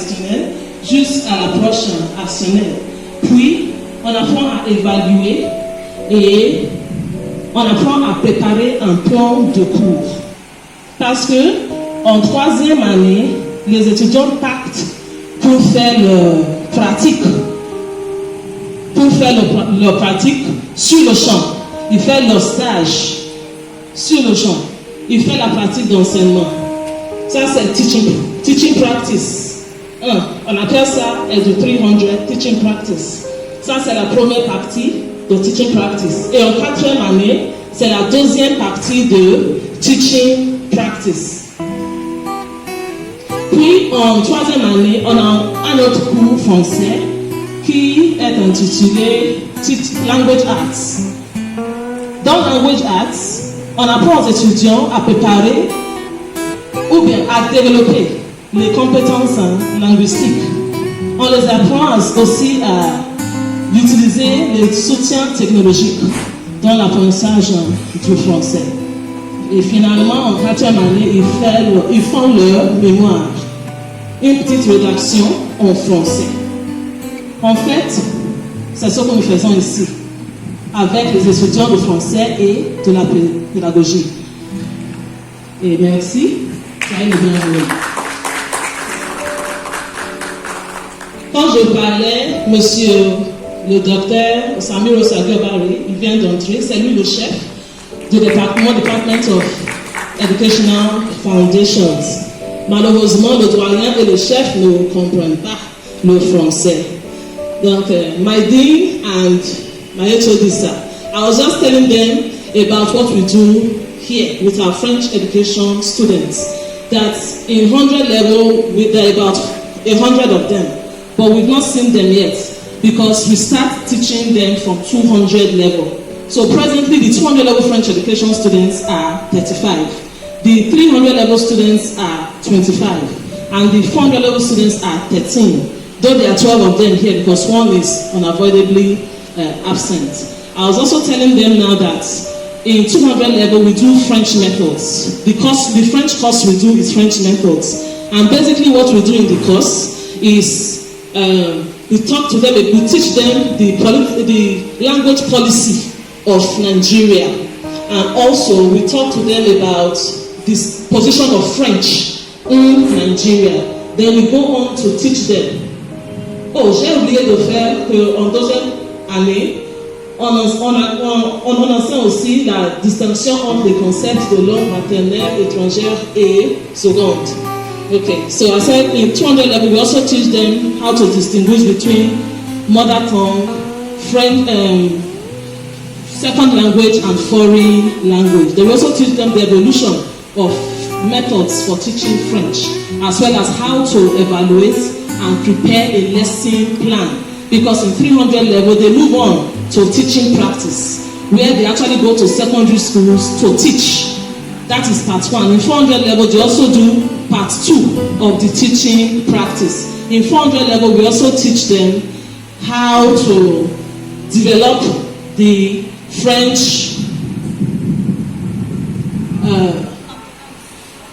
traditionnelle jusqu'à l'approche actionnelle. Puis, on apprend à évaluer et on apprend à préparer un plan de cours. Parce que en 3e année, les étudiants partent pour faire leur pratique. Leur pratique sur le champ. Ils font leur stage sur le champ. Ils font la pratique d'enseignement. Ça, c'est teaching practice. On appelle ça LD 300 teaching practice. Ça, c'est la première partie de teaching practice. Et en 4e année, c'est la 2e partie de teaching practice. Puis, en 3e année, on a un autre cours français qui est intitulé Language Arts. Dans Language Arts, on apprend aux étudiants à préparer ou bien à développer les compétences linguistiques. On les apprend aussi à utiliser les soutiens technologiques dans l'apprentissage du français. Et finalement, en 4e année, ils font leur mémoire, une petite rédaction en français. En fait, c'est ce que nous faisons ici, avec les étudiants de français et de la pédagogie. Et merci. Quand je parlais, monsieur le docteur Samuel Osagio-Barry, il vient d'entrer, c'est lui le chef du Department of Educational Foundations. Malheureusement, le doyen et le chef ne comprennent pas le français. Donc, my dean and my HOD, I was just telling them about what we do here with our French education students. That in 100 level, there are about 100 of them, but we've not seen them yet because we start teaching them from 200 level. So presently, the 200 level French education students are 35. The 300 level students are 25. And the 400 level students are 13. Though there are 12 of them here because one is unavoidably absent. I was also telling them now that in 200 level we do French methods. The French course we do is French methods. And basically what we do in the course is we talk to them, we teach them the language policy of Nigeria. And also we talk to them about this position of French in Nigeria. Then we go on to teach them. Oh, j'ai oublié de faire qu'en 2e année, on enseigne aussi la distinction entre les concepts de langue maternelle, étrangère et seconde. Okay, so I said in 200 level we also teach them how to distinguish between mother tongue, French, second language and foreign language. They also teach them the evolution of methods for teaching French, as well as how to evaluate and prepare a lesson plan. Because in 300 level, they move on to teaching practice, where they actually go to secondary schools to teach. That is part 1. In 400 level, they also do part 2 of the teaching practice. In 400 level, we also teach them how to develop the French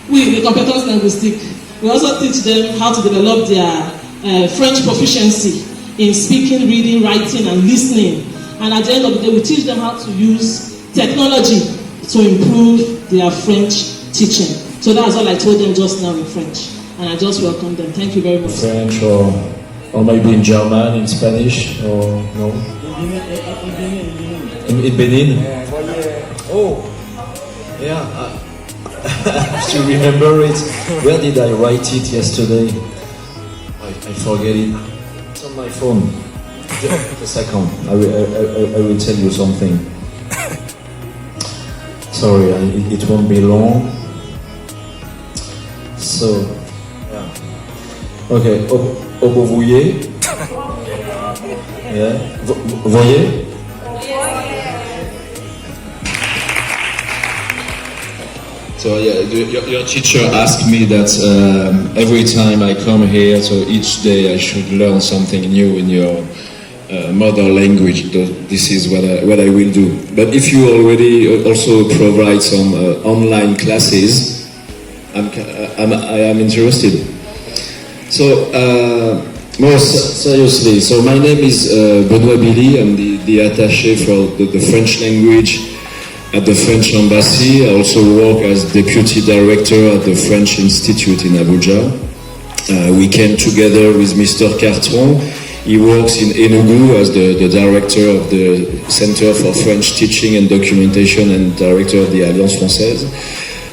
the competence linguistic. We also teach them how to develop their French proficiency in speaking, reading, writing, and listening. And at the end of the day, we teach them how to use technology to improve their French teaching. So that's all I told them just now in French. And I just welcome them. Thank you very much. French or maybe in German, in Spanish, or no? In Benin? Oh, yeah. To remember it, where did I write it yesterday? I forget it. It's on my phone. Just a second, I will tell you something. Sorry, it won't be long. So, yeah. Okay, Obovouye. Yeah. Voyez? So yeah, your teacher asked me that every time I come here, so each day I should learn something new in your mother language. This is what I will do. But if you already also provide some online classes, I am interested. So, more seriously, so my name is Benoît Billy. I'm the attaché for the French language at the French Embassy. I also work as Deputy Director at the French Institute in Abuja. We came together with Mr. Cartron. He works in Enugu as the Director of the Center for French Teaching and Documentation and Director of the Alliance Française.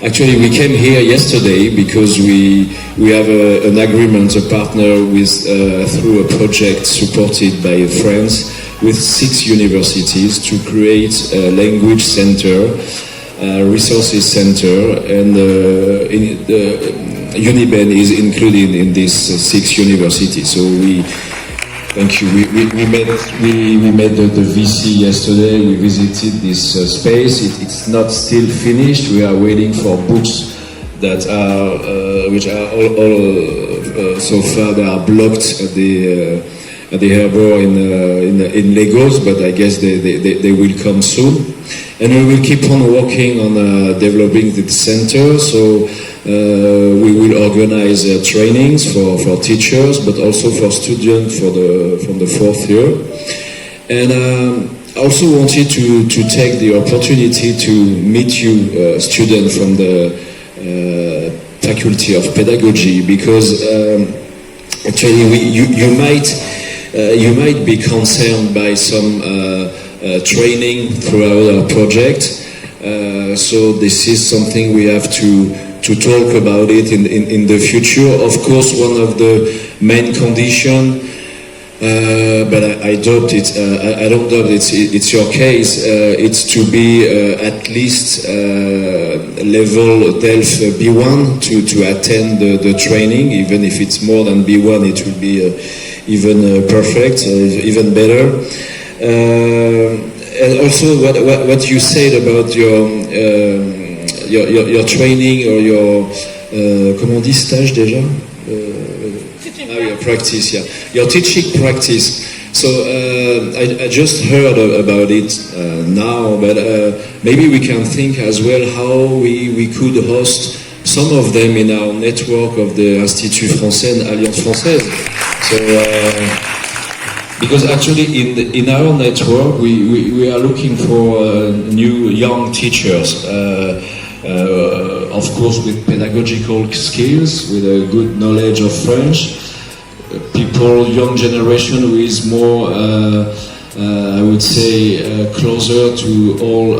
Actually, we came here yesterday because we have an agreement, a partner with through a project supported by France with 6 universities to create a language center, resources center, and UNIBEN is included in these 6 universities. So thank you. We made the VC yesterday. We visited this space. It's not still finished. We are waiting for books that are which are all so far they are blocked at the harbour in Lagos, but I guess they will come soon. And we will keep on working on developing the center. So we will organize trainings for teachers, but also for students from the 4th year. And I also wanted to take the opportunity to meet you, students from the Faculty of Pedagogy, because actually you might be concerned by some training throughout our project. So this is something we have to talk about it in the future. Of course, one of the main conditions, but I doubt it. I don't doubt it's your case. It's to be at least level DELF B1 to attend the training. Even if it's more than B1, it will be even perfect, even better. And also, what you said about your training or your comment on dit stage déjà? Your practice, yeah. Your teaching practice. So I just heard about it now, but maybe we can think as well how we could host some of them in our network of the Institut Français and Alliance Française. So because actually in our network we are looking for new young teachers. Of course, with pedagogical skills, with a good knowledge of French, people, young generation who is more, I would say, closer to all,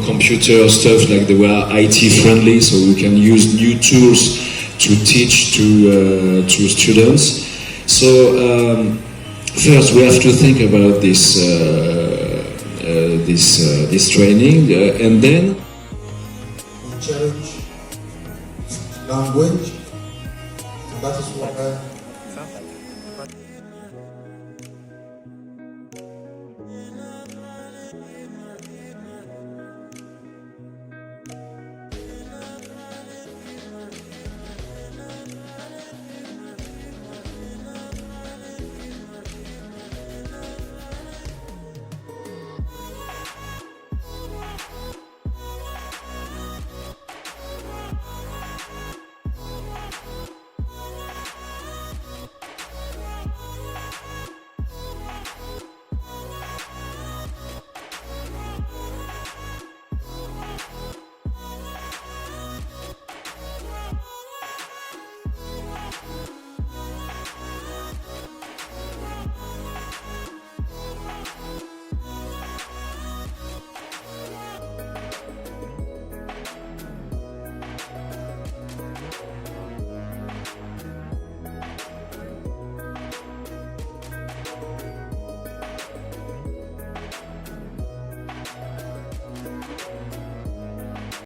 computer stuff, like they were IT friendly, so we can use new tools to teach to students. So first, we have to think about this. This training, and then challenge language. That is what